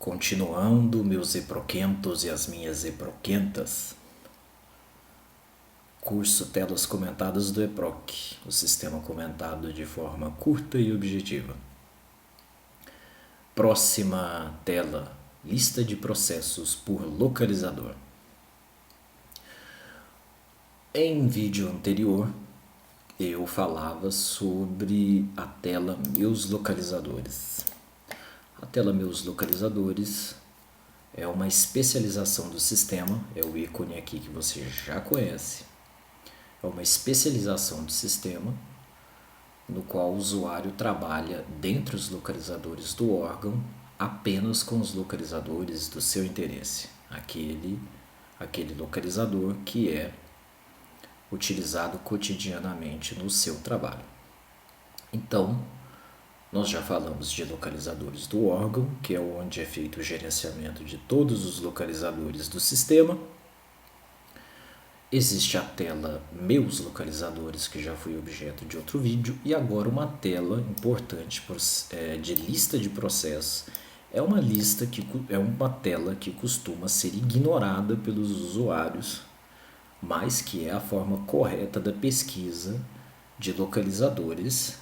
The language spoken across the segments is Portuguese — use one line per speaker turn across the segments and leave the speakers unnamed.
Continuando, meus eproquentos e as minhas eproquentas. Curso Telas Comentadas do EPROC, o sistema comentado de forma curta e objetiva. Próxima tela, lista de processos por localizador. Em vídeo anterior, eu falava sobre a tela Meus Localizadores. A tela Meus Localizadores é uma especialização do sistema, é o ícone aqui que você já conhece. É uma especialização do sistema no qual o usuário trabalha dentre os localizadores do órgão apenas com os localizadores do seu interesse. Aquele localizador que é utilizado cotidianamente no seu trabalho. Então, nós já falamos de localizadores do órgão, que é onde é feito o gerenciamento de todos os localizadores do sistema. Existe a tela Meus Localizadores, que já foi objeto de outro vídeo, e agora uma tela importante de lista de processos. É uma tela que costuma ser ignorada pelos usuários, mas que é a forma correta da pesquisa de localizadores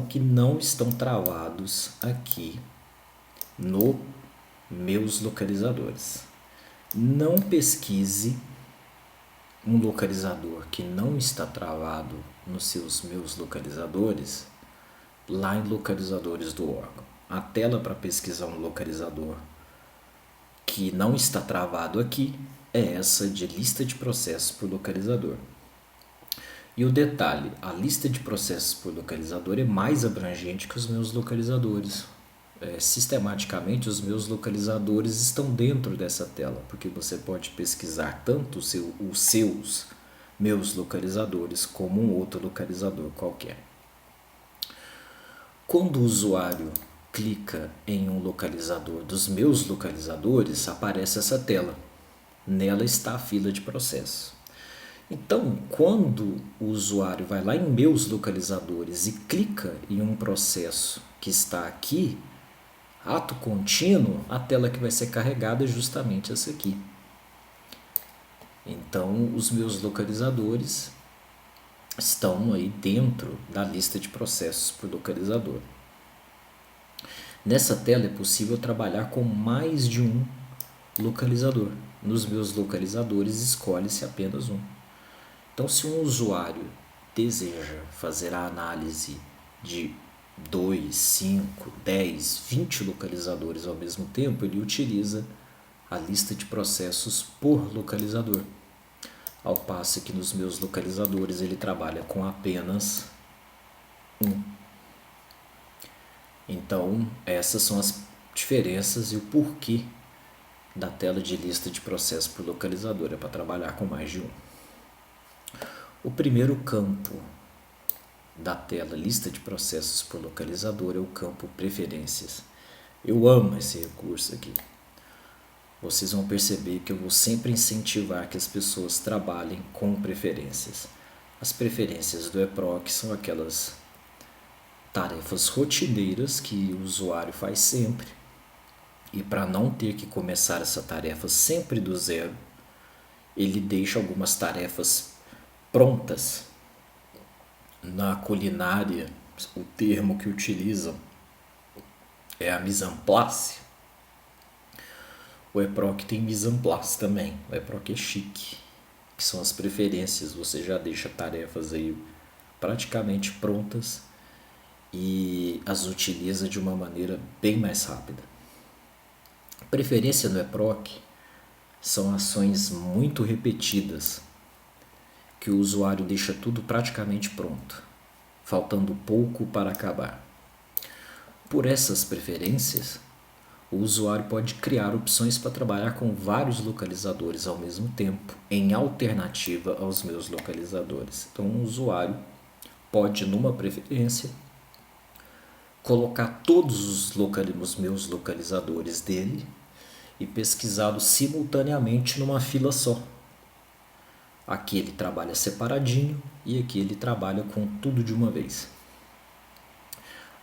que não estão travados aqui no Meus Localizadores. Não pesquise um localizador que não está travado nos seus Meus Localizadores lá em localizadores do órgão. A tela para pesquisar um localizador que não está travado aqui é essa de lista de processos por localizador. E o detalhe, a lista de processos por localizador é mais abrangente que os meus localizadores. Sistematicamente, os meus localizadores estão dentro dessa tela, porque você pode pesquisar tanto os seus meus localizadores como um outro localizador qualquer. Quando o usuário clica em um localizador dos meus localizadores, aparece essa tela. Nela está a fila de processos. Então, quando o usuário vai lá em Meus Localizadores e clica em um processo que está aqui, ato contínuo, a tela que vai ser carregada é justamente essa aqui. Então, os meus localizadores estão aí dentro da lista de processos por localizador. Nessa tela é possível trabalhar com mais de um localizador. Nos meus localizadores, escolhe-se apenas um. Então, se um usuário deseja fazer a análise de 2, 5, 10, 20 localizadores ao mesmo tempo, ele utiliza a lista de processos por localizador. Ao passo que nos meus localizadores ele trabalha com apenas um. Então, essas são as diferenças e o porquê da tela de lista de processos por localizador. É para trabalhar com mais de um. O primeiro campo da tela lista de processos por localizador é o campo preferências. Eu amo esse recurso aqui. Vocês vão perceber que eu vou sempre incentivar que as pessoas trabalhem com preferências. As preferências do EPROC são aquelas tarefas rotineiras que o usuário faz sempre. E para não ter que começar essa tarefa sempre do zero, ele deixa algumas tarefas prontas. Na culinária, o termo que utilizam é a mise en place. O EPROC tem mise en place também. O EPROC é chique, que são as preferências. Você já deixa tarefas aí praticamente prontas e as utiliza de uma maneira bem mais rápida. Preferência no EPROC são ações muito repetidas, que o usuário deixa tudo praticamente pronto, faltando pouco para acabar. Por essas preferências, o usuário pode criar opções para trabalhar com vários localizadores ao mesmo tempo, em alternativa aos meus localizadores. Então, o usuário pode, numa preferência, colocar todos os meus localizadores dele e pesquisá-los simultaneamente numa fila só. Aqui ele trabalha separadinho e aqui ele trabalha com tudo de uma vez.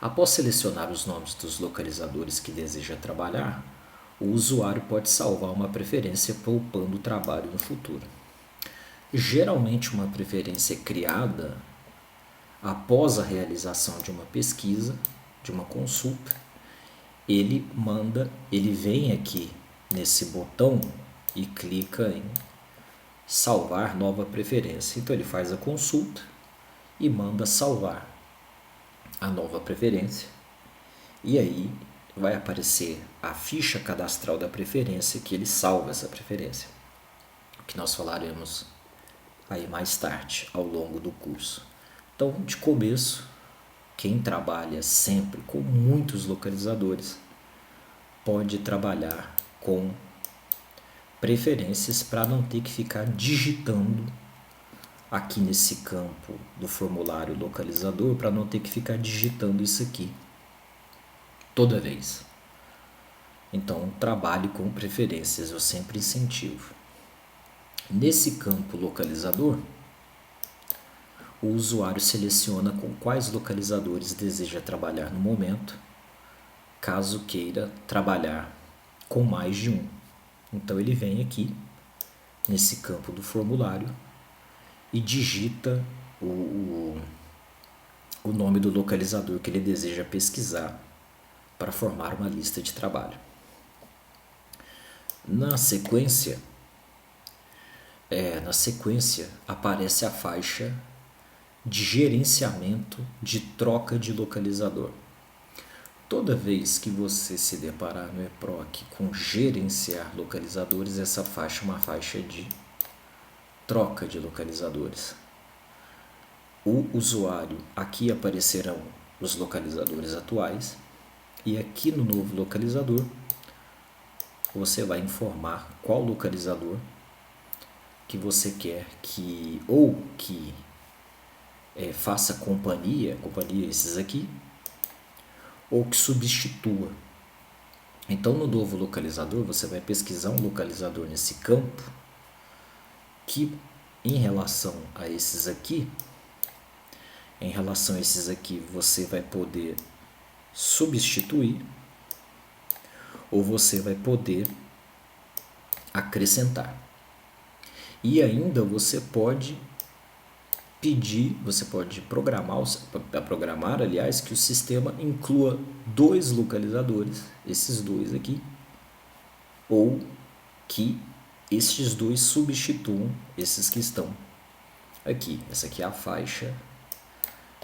Após selecionar os nomes dos localizadores que deseja trabalhar, o usuário pode salvar uma preferência poupando trabalho no futuro. Geralmente uma preferência é criada após a realização de uma pesquisa, de uma consulta. Ele vem aqui nesse botão e clica em salvar nova preferência. Então ele faz a consulta e manda salvar a nova preferência. E aí vai aparecer a ficha cadastral da preferência que ele salva essa preferência, que nós falaremos aí mais tarde ao longo do curso. Então, de começo, quem trabalha sempre com muitos localizadores pode trabalhar com preferências para não ter que ficar digitando aqui nesse campo do formulário localizador, para não ter que ficar digitando isso aqui toda vez. Então, trabalhe com preferências, eu sempre incentivo. Nesse campo localizador, o usuário seleciona com quais localizadores deseja trabalhar no momento, caso queira trabalhar com mais de um. Então ele vem aqui nesse campo do formulário e digita o nome do localizador que ele deseja pesquisar para formar uma lista de trabalho. Na sequência aparece a faixa de gerenciamento de troca de localizador. Toda vez que você se deparar no EPROC com gerenciar localizadores, essa faixa é uma faixa de troca de localizadores. O usuário, aqui aparecerão os localizadores atuais e aqui no novo localizador você vai informar qual localizador que você quer que faça companhia esses aqui, ou que substitua. Então no novo localizador você vai pesquisar um localizador nesse campo que em relação a esses aqui você vai poder substituir ou você vai poder acrescentar. E ainda você pode programar, aliás, que o sistema inclua dois localizadores, esses dois aqui, ou que estes dois substituam esses que estão aqui. Essa aqui é a faixa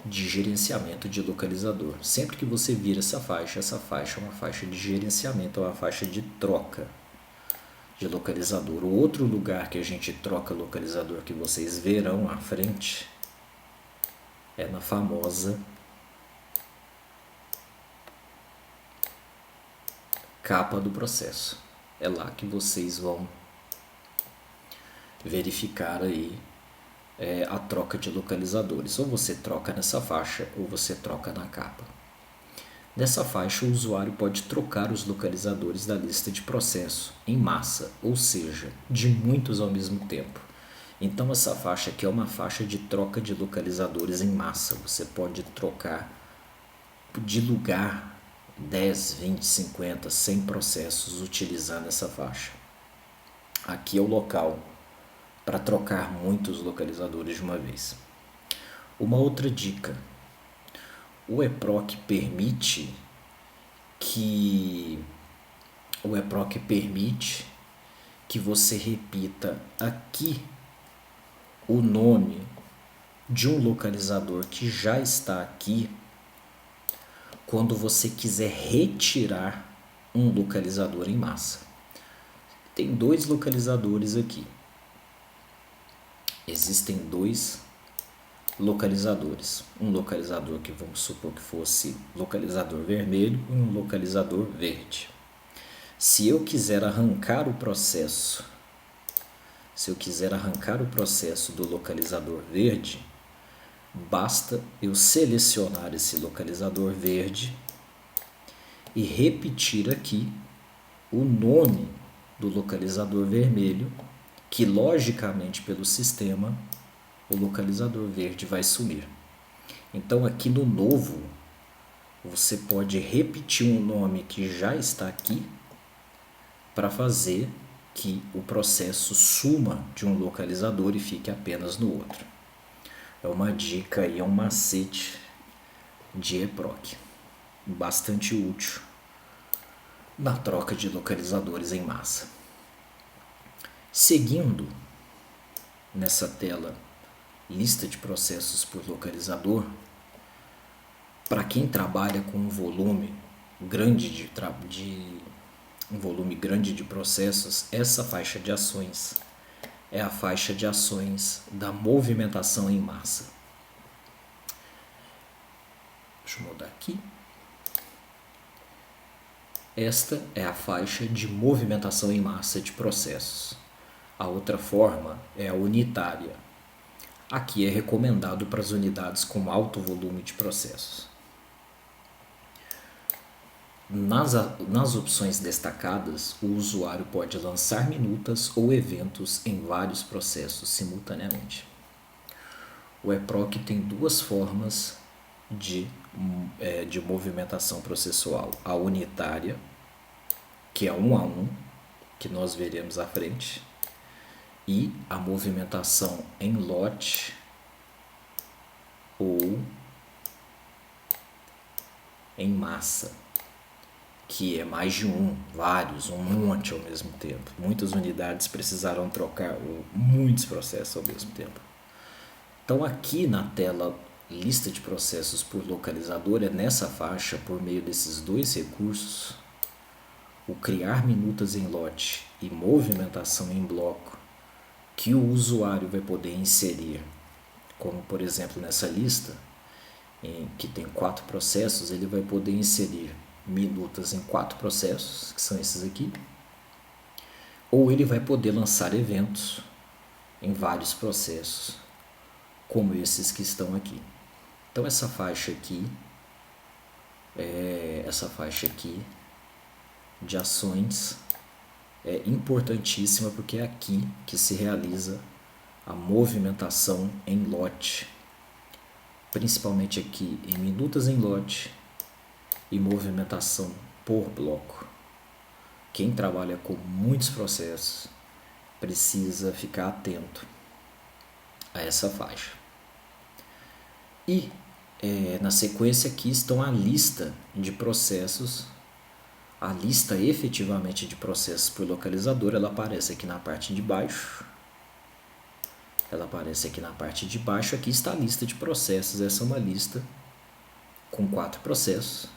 de gerenciamento de localizador. Sempre que você vir essa faixa é uma faixa de gerenciamento, é uma faixa de troca de localizador. O outro lugar que a gente troca localizador que vocês verão à frente é na famosa capa do processo. É lá que vocês vão verificar aí a troca de localizadores. Ou você troca nessa faixa ou você troca na capa. Nessa faixa, o usuário pode trocar os localizadores da lista de processo em massa, ou seja, de muitos ao mesmo tempo. Então essa faixa aqui é uma faixa de troca de localizadores em massa. Você pode trocar de lugar 10, 20, 50, 100 processos utilizando essa faixa. Aqui é o local para trocar muitos localizadores de uma vez. Uma outra dica: o EPROC permite que você repita aqui o nome de um localizador que já está aqui quando você quiser retirar um localizador em massa. Tem dois localizadores aqui. Existem dois localizadores. Um localizador que vamos supor que fosse localizador vermelho e um localizador verde. Se eu quiser arrancar o processo do localizador verde, basta eu selecionar esse localizador verde e repetir aqui o nome do localizador vermelho, que logicamente pelo sistema o localizador verde vai sumir. Então aqui no novo você pode repetir um nome que já está aqui para fazer que o processo suma de um localizador e fique apenas no outro. É uma dica e é um macete de EPROC, bastante útil na troca de localizadores em massa. Seguindo nessa tela lista de processos por localizador, para quem trabalha com um volume grande de processos, essa faixa de ações é a faixa de ações da movimentação em massa. Deixa eu mudar aqui. Esta é a faixa de movimentação em massa de processos. A outra forma é a unitária. Aqui é recomendado para as unidades com alto volume de processos. Nas opções destacadas, o usuário pode lançar minutas ou eventos em vários processos simultaneamente. O EPROC tem duas formas de movimentação processual. A unitária, que é 1 a 1, que nós veremos à frente, e a movimentação em lote ou em massa, que é mais de vários, um monte ao mesmo tempo. Muitas unidades precisaram trocar muitos processos ao mesmo tempo. Então aqui na tela lista de processos por localizador, é nessa faixa, por meio desses dois recursos, o criar minutas em lote e movimentação em bloco, que o usuário vai poder inserir, como por exemplo nessa lista, que tem 4 processos, ele vai poder inserir minutas em 4 processos, que são esses aqui, ou ele vai poder lançar eventos em vários processos, como esses que estão aqui. Então essa faixa aqui de ações é importantíssima, porque é aqui que se realiza a movimentação em lote, principalmente aqui em minutas em lote e movimentação por bloco. Quem trabalha com muitos processos precisa ficar atento a essa faixa. E na sequência aqui estão a lista de processos, a lista efetivamente de processos por localizador. Ela aparece aqui na parte de baixo. Aqui está a lista de processos. Essa é uma lista com 4 processos.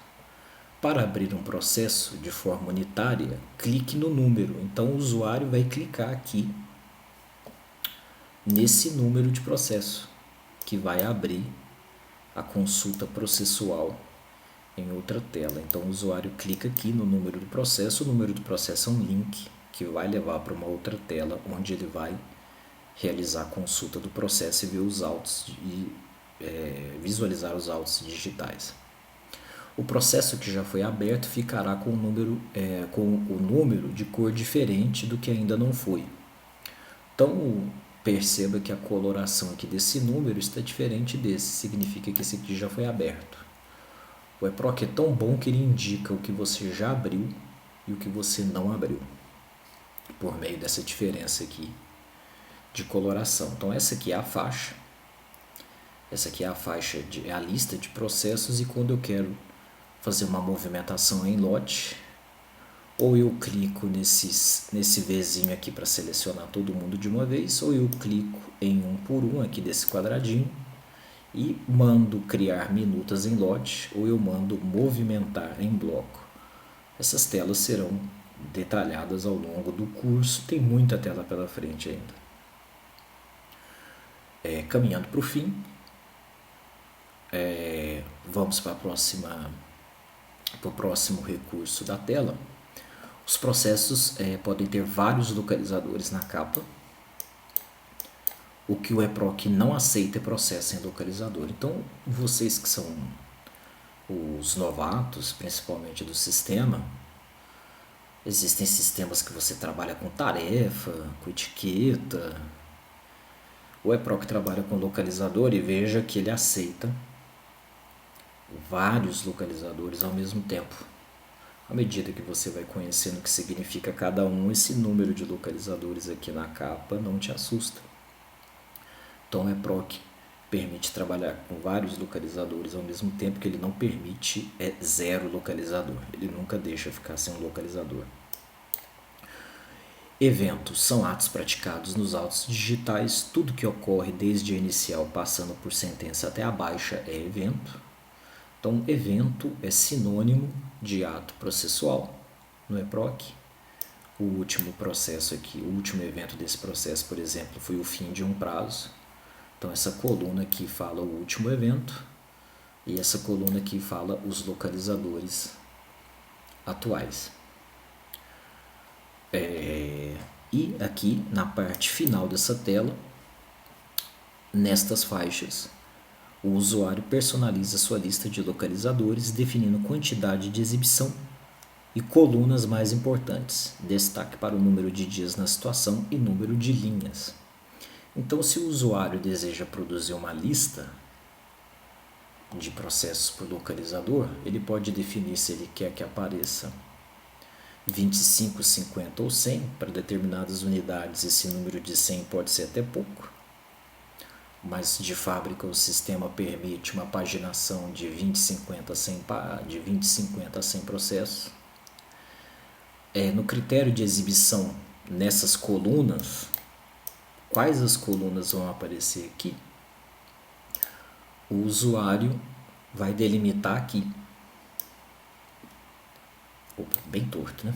Para abrir um processo de forma unitária, clique no número. Então o usuário vai clicar aqui nesse número de processo, que vai abrir a consulta processual em outra tela. Então o usuário clica aqui no número do processo. O número do processo é um link que vai levar para uma outra tela, onde ele vai realizar a consulta do processo e ver os autos visualizar os autos digitais. O processo que já foi aberto ficará com o número de cor diferente do que ainda não foi. Então perceba que a coloração aqui desse número está diferente desse, significa que esse aqui já foi aberto. O EPROC é tão bom que ele indica o que você já abriu e o que você não abriu, por meio dessa diferença aqui de coloração. Então essa aqui é a faixa, é a lista de processos, e quando eu quero fazer uma movimentação em lote, ou eu clico nesse Vzinho aqui para selecionar todo mundo de uma vez, ou eu clico em 1 por 1 aqui desse quadradinho e mando criar minutas em lote, ou eu mando movimentar em bloco. Essas telas serão detalhadas ao longo do curso, tem muita tela pela frente ainda. Caminhando para o fim, vamos para o próximo recurso da tela. Os processos podem ter vários localizadores na capa. O que o EPROC não aceita é processo em localizador. Então, vocês que são os novatos, principalmente do sistema, existem sistemas que você trabalha com tarefa, com etiqueta. O EPROC trabalha com localizador, e veja que ele aceita vários localizadores ao mesmo tempo. À medida que você vai conhecendo o que significa cada um, esse número de localizadores aqui na capa não te assusta. Então, o EPROC permite trabalhar com vários localizadores ao mesmo tempo que ele não permite zero localizador. Ele nunca deixa ficar sem um localizador. Eventos são atos praticados nos autos digitais. Tudo que ocorre desde a inicial passando por sentença até a baixa é evento. Então, evento é sinônimo de ato processual no EPROC. O último processo aqui, o último evento desse processo, por exemplo, foi o fim de um prazo. Então, essa coluna aqui fala o último evento e essa coluna aqui fala os localizadores atuais. E aqui na parte final dessa tela, nestas faixas, o usuário personaliza sua lista de localizadores, definindo quantidade de exibição e colunas mais importantes, destaque para o número de dias na situação e número de linhas. Então, se o usuário deseja produzir uma lista de processos por localizador, ele pode definir se ele quer que apareça 25, 50 ou 100. Para determinadas unidades, esse número de 100 pode ser até pouco, mas de fábrica o sistema permite uma paginação de 20, 50 a 100 processos. No critério de exibição, nessas colunas, quais as colunas vão aparecer aqui? O usuário vai delimitar aqui. Opa, bem torto, né?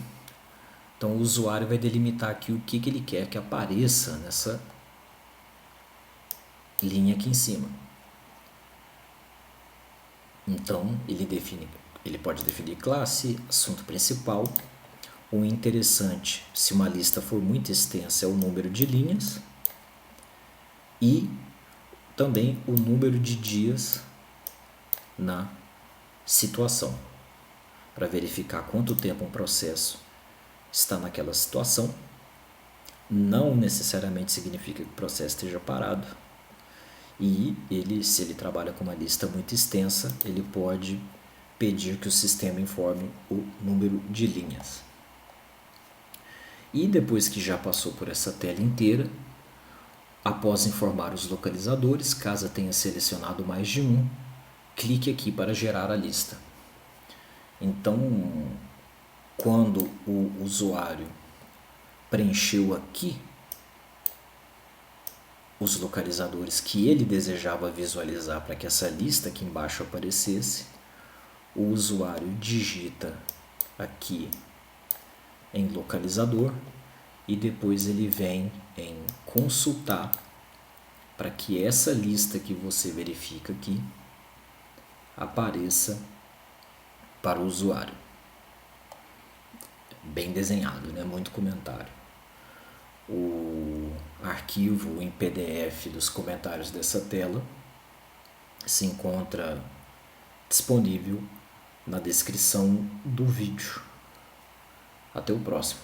Então, o usuário vai delimitar aqui o que ele quer que apareça nessa linha aqui em cima. Então, ele pode definir classe, assunto principal. O interessante, se uma lista for muito extensa, é o número de linhas e também o número de dias na situação, para verificar quanto tempo um processo está naquela situação. Não necessariamente significa que o processo esteja parado. E se ele trabalha com uma lista muito extensa, ele pode pedir que o sistema informe o número de linhas. E depois que já passou por essa tela inteira, após informar os localizadores, caso tenha selecionado mais de um, clique aqui para gerar a lista. Então, quando o usuário preencheu aqui os localizadores que ele desejava visualizar para que essa lista aqui embaixo aparecesse, o usuário digita aqui em localizador e depois ele vem em consultar para que essa lista que você verifica aqui apareça para o usuário. Bem desenhado, né? Muito comentário. O arquivo em PDF dos comentários dessa tela se encontra disponível na descrição do vídeo. Até o próximo.